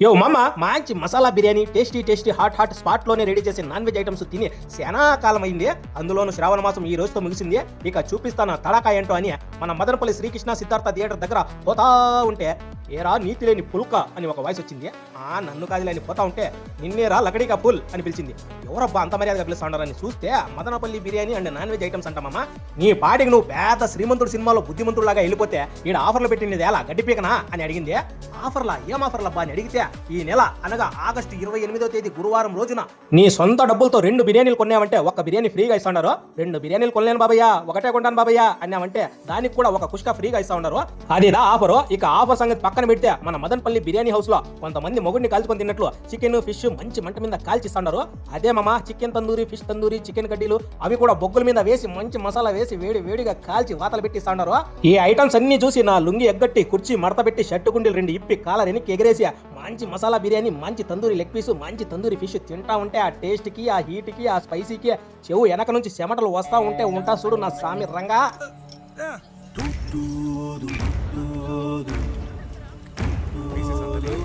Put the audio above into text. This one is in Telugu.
యో మామ మంచి masala biryani tasty hot spot లోనే రెడీ చేసే నాన్ వెజ్ ఐటమ్స్ తిని చాలా కాలం అయింది. అందులోను శ్రావణ మాసం ఈ రోజుతో ముగిసింది. ఇక చూపిస్తాను తడకా ఏంటో అని మన మదనపల్లి శ్రీకృష్ణ సిద్ధార్థ థియేటర్ దగ్గర పోతా ఉంటే ఏరా నీతి లేని పుల్క అని ఒక వాయిస్ వచ్చింది. నన్ను కాదులేని పోతా ఉంటే నిన్నేరా లకడీగా పుల్ అని పిలిచింది. ఎవరబ్బా అంత మర్యాదగా పిలుస్తాడని చూస్తే Madanapalle biryani and non veg items అంటామమ్మా. నీ పాటికి నువ్వు పేద శ్రీమంతుడు సినిమాలో బుద్ధిమంతుడులాగా వెళ్ళిపోతే ఈడ ఆఫర్లు పెట్టినది ఎలా గడ్డిపీకనా అని అడిగింది. ఆఫర్లా ఏం ఆఫర్లబ్బా అని అడిగితే ఈ నెల అనగా ఆగస్టు 28వ తేదీ గురువారం రోజున నీ సొంత డబ్బులతో 2 బిర్యానీలు కొన్నావంటే ఒక బిర్యానీ ఫ్రీగా ఇస్తా ఉన్నారు. 2 బిర్యానీలు కొనలేను బాబయ్యా, ఒకటే కొంటాను బాబయ్యా అన్నావంటే దానికి కూడా ఒక కుష్క ఫ్రీగా ఇస్తా ఉన్నారు. అదిదా ఆఫరు. ఇక ఆఫర్ సంగతి పక్కన పెడితే మన మదనపల్లి బిర్యానీ హౌస్ లో కొంతమంది మొగుడిని కాల్చుకొని తిన్నట్లు చికెన్ ఫిష్ మంచి మంట మీద కాల్చిస్తున్నారు. అదే మామ chicken tandoori fish tandoori chicken కడ్డీలు అవి కూడా బొగ్గుల మీద వేసి మంచి మసాలా వేసి వేడిగా కాల్చి వాతలు పెట్టిస్తున్నారు. ఈ ఐటమ్స్ అన్ని చూసి నా లుంగి ఎగ్గట్టి కుర్చీ మడత పెట్టి షర్టు గుండీలు 2 ఇప్పి కాలర్ వెనక్కి ఎగరేసి మంచి మసాలా బిర్యానీ మంచి తందూరి లెగ్ పీసు మంచి తందూరి ఫిష్ తింటా ఉంటే ఆ టేస్ట్ కి ఆ హీట్ కి ఆ స్పైసీకి చెవు వెనక నుంచి చెమటలు వస్తా ఉంటే ఉంటా చూడు నా సామి రంగా.